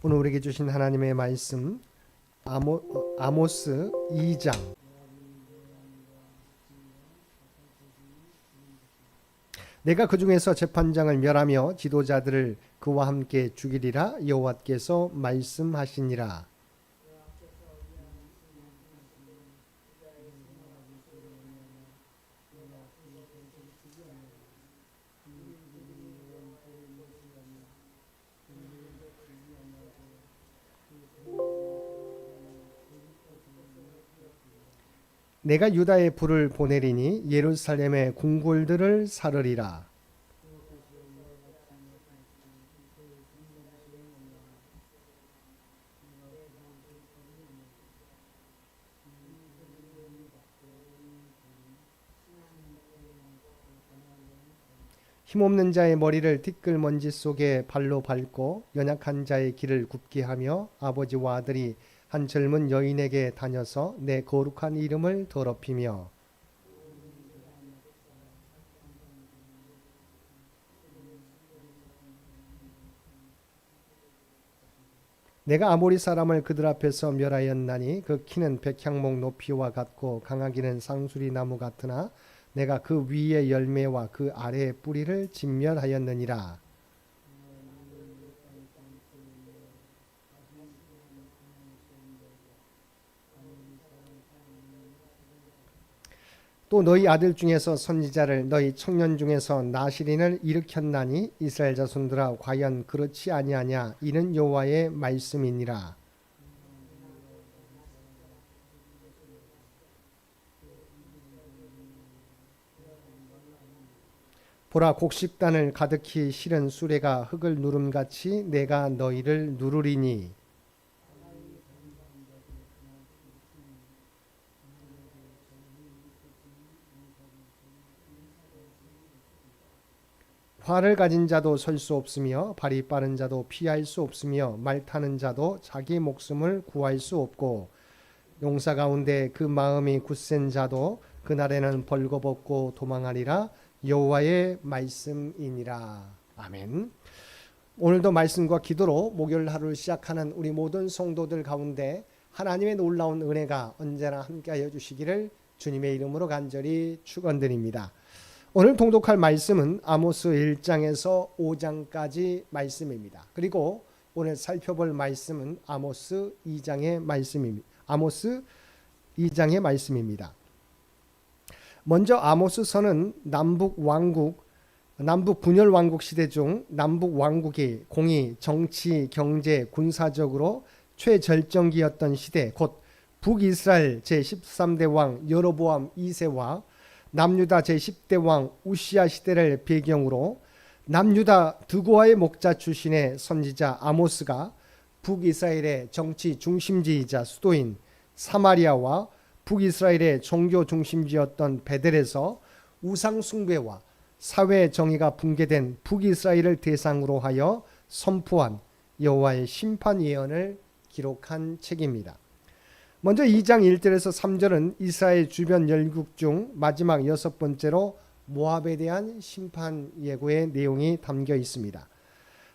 오늘 우리에게 주신 하나님의 말씀 아모스 2장. 내가 그 중에서 재판장을 멸하며 지도자들을 그와 함께 죽이리라 여호와께서 말씀하시니라. 내가 유다에 불을 보내리니 예루살렘의 궁궐들을 사르리라. 힘없는 자의 머리를 티끌먼지 속에 발로 밟고 연약한 자의 길을 굽게 하며 아버지와 아들이 한 젊은 여인에게 다녀서 내 거룩한 이름을 더럽히며 내가 아모리 사람을 그들 앞에서 멸하였나니 그 키는 백향목 높이와 같고 강하기는 상수리 나무 같으나 내가 그 위의 열매와 그 아래의 뿌리를 진멸하였느니라. 또 너희 아들 중에서 선지자를 너희 청년 중에서 나실인을 일으켰나니 이스라엘 자손들아 과연 그렇지 아니하냐. 이는 여호와의 말씀이니라. 보라, 곡식단을 가득히 실은 수레가 흙을 누름같이 내가 너희를 누르리니 활을 가진 자도 설 수 없으며 발이 빠른 자도 피할 수 없으며 말 타는 자도 자기 목숨을 구할 수 없고 용사 가운데 그 마음이 굳센 자도 그날에는 벌거벗고 도망하리라. 여호와의 말씀이니라. 아멘. 오늘도 말씀과 기도로 목요일 하루를 시작하는 우리 모든 성도들 가운데 하나님의 놀라운 은혜가 언제나 함께하여 주시기를 주님의 이름으로 간절히 축원드립니다. 오늘 통독할 말씀은 아모스 1장에서 5장까지 말씀입니다. 그리고 오늘 살펴볼 말씀은 아모스 2장의 말씀입니다. 아모스 2장의 말씀입니다. 먼저 아모스서는 남북 분열 왕국 시대 중 남북 왕국이 공의, 정치, 경제, 군사적으로 최절정기였던 시대, 곧 북이스라엘 제13대 왕 여로보암 2세와 남유다 제10대 왕 우시야 시대를 배경으로 남유다 드고아의 목자 출신의 선지자 아모스가 북이스라엘의 정치 중심지이자 수도인 사마리아와 북이스라엘의 종교 중심지였던 베델에서 우상 숭배와 사회 정의가 붕괴된 북이스라엘을 대상으로 하여 선포한 여호와의 심판 예언을 기록한 책입니다. 먼저 2장 1절에서 3절은 이스라엘 주변 열국 중 마지막 6번째로 모압에 대한 심판 예고의 내용이 담겨 있습니다.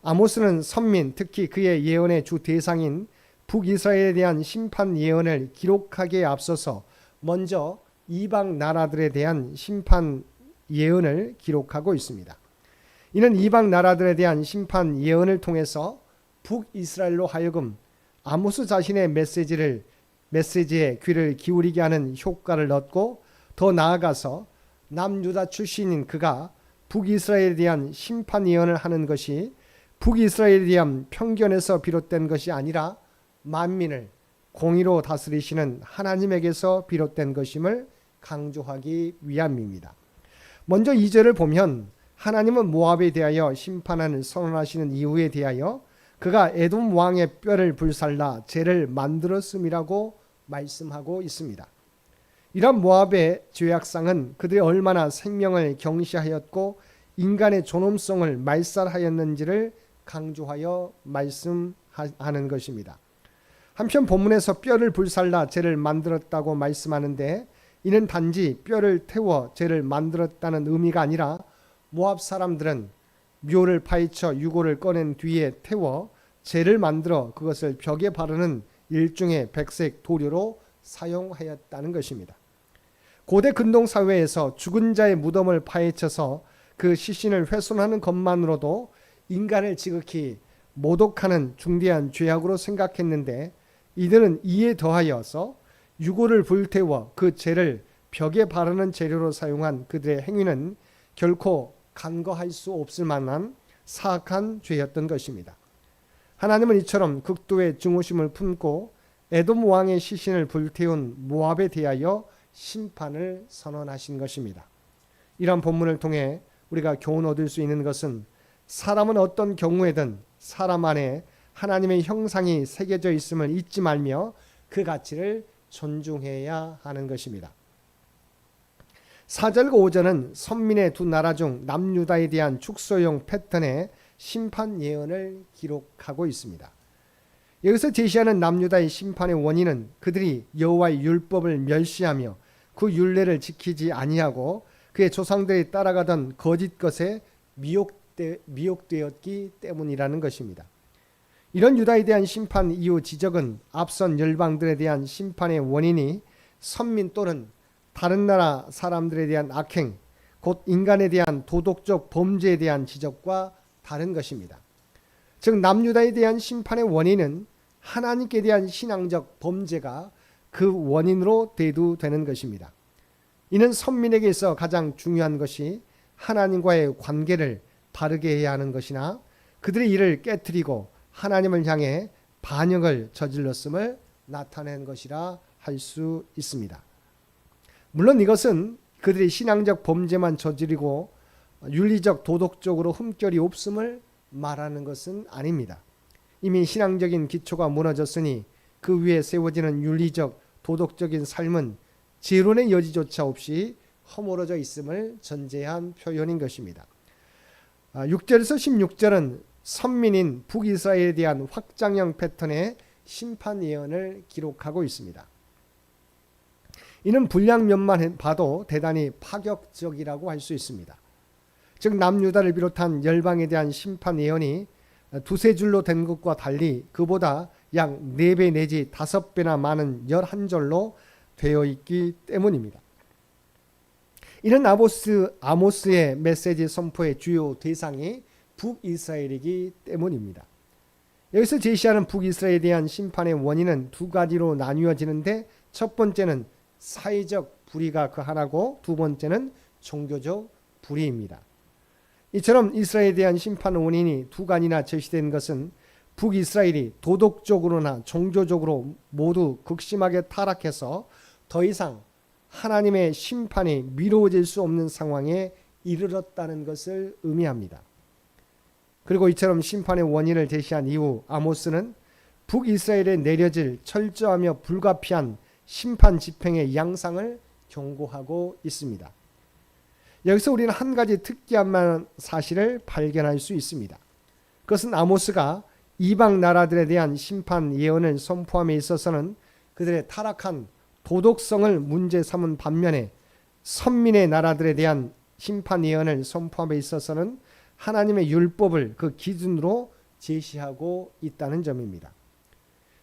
아모스는 선민, 특히 그의 예언의 주 대상인 북이스라엘에 대한 심판 예언을 기록하기에 앞서서 먼저 이방 나라들에 대한 심판 예언을 기록하고 있습니다. 이는 이방 나라들에 대한 심판 예언을 통해서 북이스라엘로 하여금 아모스 자신의 메시지에 귀를 기울이게 하는 효과를 얻고 더 나아가서 남유다 출신인 그가 북이스라엘에 대한 심판 예언을 하는 것이 북이스라엘에 대한 편견에서 비롯된 것이 아니라 만민을 공의로 다스리시는 하나님에게서 비롯된 것임을 강조하기 위함입니다. 먼저 2절을 보면 하나님은 모압에 대하여 심판을 선언하시는 이유에 대하여 그가 에돔 왕의 뼈를 불살라 죄를 만들었음이라고 말씀하고 있습니다. 이런 모압의 죄악상은 그들이 얼마나 생명을 경시하였고 인간의 존엄성을 말살하였는지를 강조하여 말씀하는 것입니다. 한편 본문에서 뼈를 불살라 죄를 만들었다고 말씀하는데 이는 단지 뼈를 태워 죄를 만들었다는 의미가 아니라 모압 사람들은 묘를 파헤쳐 유골을 꺼낸 뒤에 태워 재를 만들어 그것을 벽에 바르는 일종의 백색 도료로 사용하였다는 것입니다. 고대 근동 사회에서 죽은 자의 무덤을 파헤쳐서 그 시신을 훼손하는 것만으로도 인간을 지극히 모독하는 중대한 죄악으로 생각했는데, 이들은 이에 더하여서 유골을 불태워 그 재를 벽에 바르는 재료로 사용한 그들의 행위는 결코 간과할 수 없을 만한 사악한 죄였던 것입니다. 하나님은 이처럼 극도의 증오심을 품고 에돔 왕의 시신을 불태운 모압에 대하여 심판을 선언하신 것입니다. 이러한 본문을 통해 우리가 교훈 얻을 수 있는 것은, 사람은 어떤 경우에든 사람 안에 하나님의 형상이 새겨져 있음을 잊지 말며 그 가치를 존중해야 하는 것입니다. 4절과 5절은 선민의 두 나라 중 남유다에 대한 축소용 패턴의 심판 예언을 기록하고 있습니다. 여기서 제시하는 남유다의 심판의 원인은 그들이 여호와의 율법을 멸시하며 그 율례를 지키지 아니하고 그의 조상들이 따라가던 거짓 것에 미혹되었기 때문이라는 것입니다. 이런 유다에 대한 심판 이후 지적은 앞선 열방들에 대한 심판의 원인이 선민 또는 다른 나라 사람들에 대한 악행, 곧 인간에 대한 도덕적 범죄에 대한 지적과 다른 것입니다. 즉 남유다에 대한 심판의 원인은 하나님께 대한 신앙적 범죄가 그 원인으로 대두되는 것입니다. 이는 선민에게 있어 가장 중요한 것이 하나님과의 관계를 바르게 해야 하는 것이나 그들의 이를 깨뜨리고 하나님을 향해 반역을 저질렀음을 나타낸 것이라 할 수 있습니다. 물론 이것은 그들이 신앙적 범죄만 저지르고 윤리적 도덕적으로 흠결이 없음을 말하는 것은 아닙니다. 이미 신앙적인 기초가 무너졌으니 그 위에 세워지는 윤리적 도덕적인 삶은 재론의 여지조차 없이 허물어져 있음을 전제한 표현인 것입니다. 6절에서 16절은 선민인 북이스라엘에 대한 확장형 패턴의 심판 예언을 기록하고 있습니다. 이는 분량면만 봐도 대단히 파격적이라고 할 수 있습니다. 즉 남유다를 비롯한 열방에 대한 심판 예언이 두세 줄로 된 것과 달리 그보다 약 4배 내지 5배나 많은 11절로 되어 있기 때문입니다. 이는 아모스의 메시지 선포의 주요 대상이 북이스라엘이기 때문입니다. 여기서 제시하는 북이스라엘에 대한 심판의 원인은 두 가지로 나뉘어지는데, 첫 번째는 사회적 불의가 그 하나고 두 번째는 종교적 불의입니다. 이처럼 이스라엘에 대한 심판 원인이 두 가지나 제시된 것은 북이스라엘이 도덕적으로나 종교적으로 모두 극심하게 타락해서 더 이상 하나님의 심판이 미뤄질 수 없는 상황에 이르렀다는 것을 의미합니다. 그리고 이처럼 심판의 원인을 제시한 이후 아모스는 북이스라엘에 내려질 철저하며 불가피한 심판 집행의 양상을 경고하고 있습니다. 여기서 우리는 한 가지 특이한 사실을 발견할 수 있습니다. 그것은 아모스가 이방 나라들에 대한 심판 예언을 선포함에 있어서는 그들의 타락한 도덕성을 문제 삼은 반면에 선민의 나라들에 대한 심판 예언을 선포함에 있어서는 하나님의 율법을 그 기준으로 제시하고 있다는 점입니다.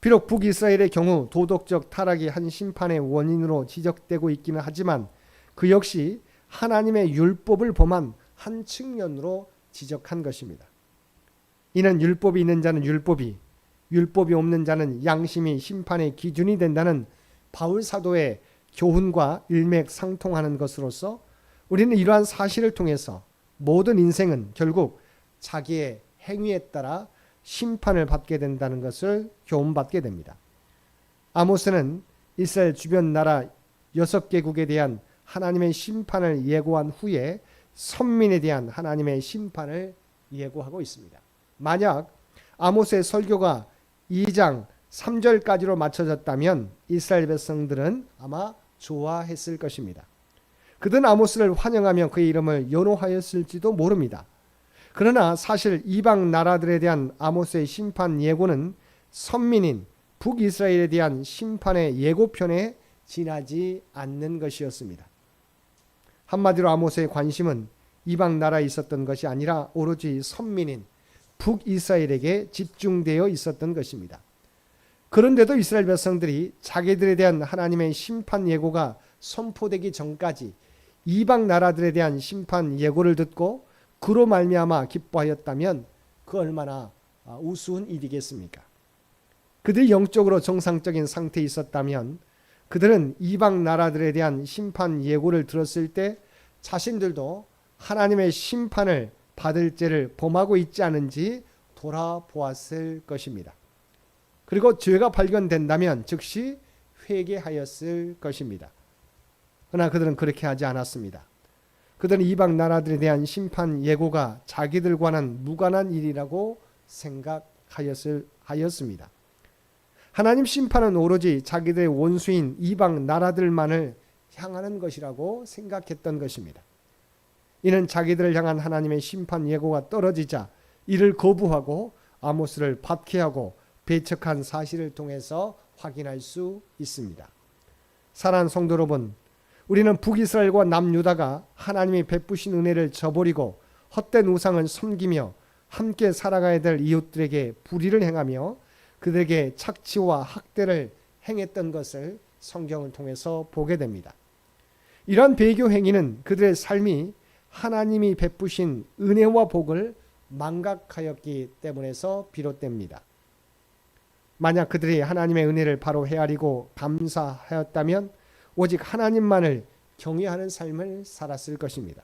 비록 북이스라엘의 경우 도덕적 타락이 한 심판의 원인으로 지적되고 있기는 하지만 그 역시 하나님의 율법을 범한 한 측면으로 지적한 것입니다. 이는 율법이 있는 자는 율법이 없는 자는 양심이 심판의 기준이 된다는 바울 사도의 교훈과 일맥상통하는 것으로서 우리는 이러한 사실을 통해서 모든 인생은 결국 자기의 행위에 따라 심판을 받게 된다는 것을 교훈받게 됩니다. 아모스는 이스라엘 주변 나라 6개국에 대한 하나님의 심판을 예고한 후에 선민에 대한 하나님의 심판을 예고하고 있습니다. 만약 아모스의 설교가 2장 3절까지로 맞춰졌다면 이스라엘 백성들은 아마 좋아했을 것입니다. 그들은 아모스를 환영하며 그의 이름을 연호하였을지도 모릅니다. 그러나 사실 이방 나라들에 대한 아모스의 심판 예고는 선민인 북이스라엘에 대한 심판의 예고편에 지나지 않는 것이었습니다. 한마디로 아모스의 관심은 이방 나라에 있었던 것이 아니라 오로지 선민인 북이스라엘에게 집중되어 있었던 것입니다. 그런데도 이스라엘 백성들이 자기들에 대한 하나님의 심판 예고가 선포되기 전까지 이방 나라들에 대한 심판 예고를 듣고 그로 말미암아 기뻐하였다면 그 얼마나 우스운 일이겠습니까? 그들이 영적으로 정상적인 상태에 있었다면 그들은 이방 나라들에 대한 심판 예고를 들었을 때 자신들도 하나님의 심판을 받을 죄를 범하고 있지 않은지 돌아보았을 것입니다. 그리고 죄가 발견된다면 즉시 회개하였을 것입니다. 그러나 그들은 그렇게 하지 않았습니다. 그들은 이방 나라들에 대한 심판 예고가 자기들과는 무관한 일이라고 생각하였습니다. 하나님 심판은 오로지 자기들의 원수인 이방 나라들만을 향하는 것이라고 생각했던 것입니다. 이는 자기들을 향한 하나님의 심판 예고가 떨어지자 이를 거부하고 아모스를 박해하고 배척한 사실을 통해서 확인할 수 있습니다. 사랑하는 성도 여러분, 우리는 북이스라엘과 남유다가 하나님이 베푸신 은혜를 저버리고 헛된 우상을 섬기며 함께 살아가야 될 이웃들에게 불의를 행하며 그들에게 착취와 학대를 행했던 것을 성경을 통해서 보게 됩니다. 이러한 배교 행위는 그들의 삶이 하나님이 베푸신 은혜와 복을 망각하였기 때문에서 비롯됩니다. 만약 그들이 하나님의 은혜를 바로 헤아리고 감사하였다면 오직 하나님만을 경외하는 삶을 살았을 것입니다.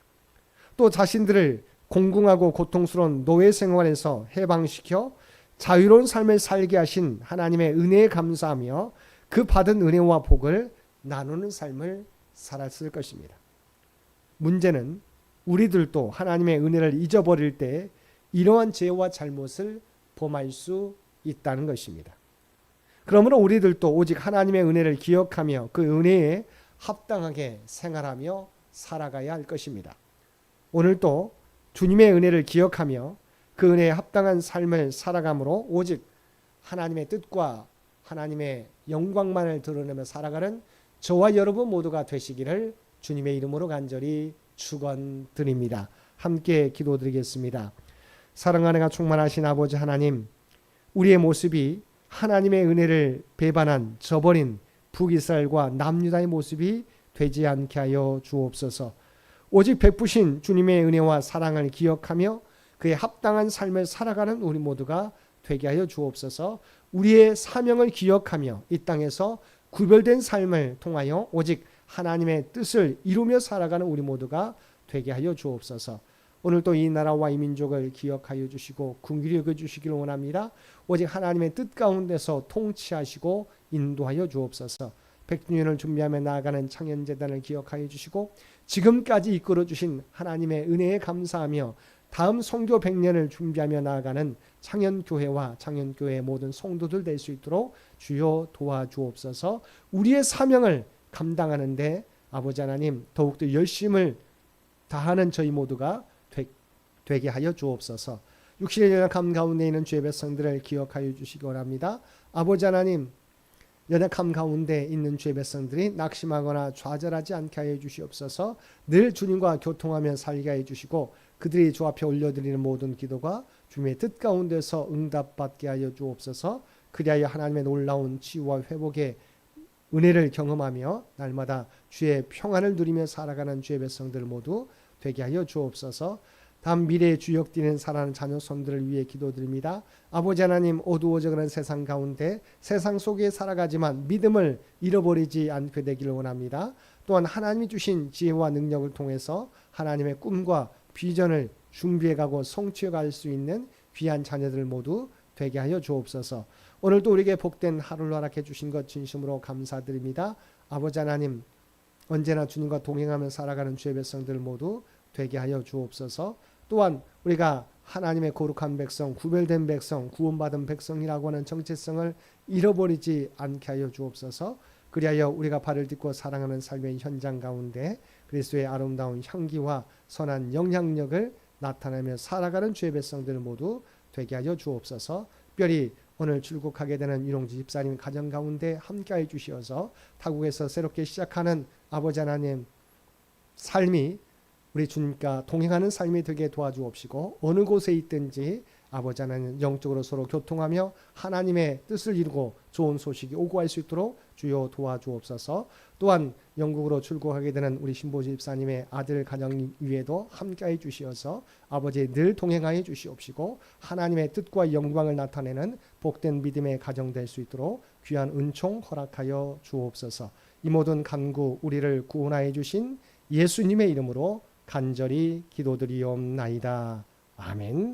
또 자신들을 공공하고 고통스러운 노예 생활에서 해방시켜 자유로운 삶을 살게 하신 하나님의 은혜에 감사하며 그 받은 은혜와 복을 나누는 삶을 살았을 것입니다. 문제는 우리들도 하나님의 은혜를 잊어버릴 때 이러한 죄와 잘못을 범할 수 있다는 것입니다. 그러므로 우리들도 오직 하나님의 은혜를 기억하며 그 은혜에 합당하게 생활하며 살아가야 할 것입니다. 오늘도 주님의 은혜를 기억하며 그 은혜에 합당한 삶을 살아감으로 오직 하나님의 뜻과 하나님의 영광만을 드러내며 살아가는 저와 여러분 모두가 되시기를 주님의 이름으로 간절히 축원드립니다. 함께 기도드리겠습니다. 사랑하는 가 충만하신 아버지 하나님, 우리의 모습이 하나님의 은혜를 배반한 저버린 북이스라엘과 남유다의 모습이 되지 않게 하여 주옵소서. 오직 베푸신 주님의 은혜와 사랑을 기억하며 그에 합당한 삶을 살아가는 우리 모두가 되게 하여 주옵소서. 우리의 사명을 기억하며 이 땅에서 구별된 삶을 통하여 오직 하나님의 뜻을 이루며 살아가는 우리 모두가 되게 하여 주옵소서. 오늘도 이 나라와 이 민족을 기억하여 주시고 긍휼히 여겨 주시기를 원합니다. 오직 하나님의 뜻 가운데서 통치하시고 인도하여 주옵소서. 100주년을 준비하며 나아가는 창현재단을 기억하여 주시고 지금까지 이끌어 주신 하나님의 은혜에 감사하며 다음 선교 100년을 준비하며 나아가는 창현교회와 창현교회의 모든 성도들 될 수 있도록 주여 도와주옵소서. 우리의 사명을 감당하는 데 아버지 하나님 더욱더 열심을 다하는 저희 모두가 되게 하여 주옵소서. 육신의 연약함 가운데 있는 주의 백성들을 기억하여 주시기 원합니다. 아버지 하나님, 연약함 가운데 있는 주의 백성들이 낙심하거나 좌절하지 않게 하여 주시옵소서. 늘 주님과 교통하며 살게 하여 주시고 그들이 주 앞에 올려드리는 모든 기도가 주님의 뜻 가운데서 응답받게 하여 주옵소서. 그리하여 하나님의 놀라운 치유와 회복의 은혜를 경험하며 날마다 주의 평안을 누리며 살아가는 주의 백성들 모두 되게 하여 주옵소서. 다음 미래에 주역되는 사랑하는 자녀 손들을 위해 기도드립니다. 아버지 하나님, 어두워져가는 세상 가운데 세상 속에 살아가지만 믿음을 잃어버리지 않게 되기를 원합니다. 또한 하나님이 주신 지혜와 능력을 통해서 하나님의 꿈과 비전을 준비해가고 성취해갈 수 있는 귀한 자녀들 모두 되게 하여 주옵소서. 오늘도 우리에게 복된 하루를 허락해 주신 것 진심으로 감사드립니다. 아버지 하나님, 언제나 주님과 동행하며 살아가는 주의 백성들 모두 되게 하여 주옵소서. 또한 우리가 하나님의 거룩한 백성, 구별된 백성, 구원받은 백성이라고 하는 정체성을 잃어버리지 않게 하여 주옵소서. 그리하여 우리가 발을 딛고 사랑하는 삶의 현장 가운데 그리스도의 아름다운 향기와 선한 영향력을 나타내며 살아가는 주의 백성들 모두 되게 하여 주옵소서. 특별히 오늘 출국하게 되는 유롱지 집사님 가정 가운데 함께하여 주시어서 타국에서 새롭게 시작하는 아버지 하나님 삶이 우리 주님과 동행하는 삶이 되게 도와주옵시고 어느 곳에 있든지 아버지 하나님 영적으로 서로 교통하며 하나님의 뜻을 이루고 좋은 소식이 오고 갈 수 있도록 주여 도와주옵소서. 또한 영국으로 출국하게 되는 우리 신보 집사님의 아들 가정 위에도 함께해 주시어서 아버지 늘 동행하여 주시옵시고 하나님의 뜻과 영광을 나타내는 복된 믿음의 가정 될 수 있도록 귀한 은총 허락하여 주옵소서. 이 모든 간구 우리를 구원하여 주신 예수님의 이름으로 간절히 기도드리옵나이다. 아멘.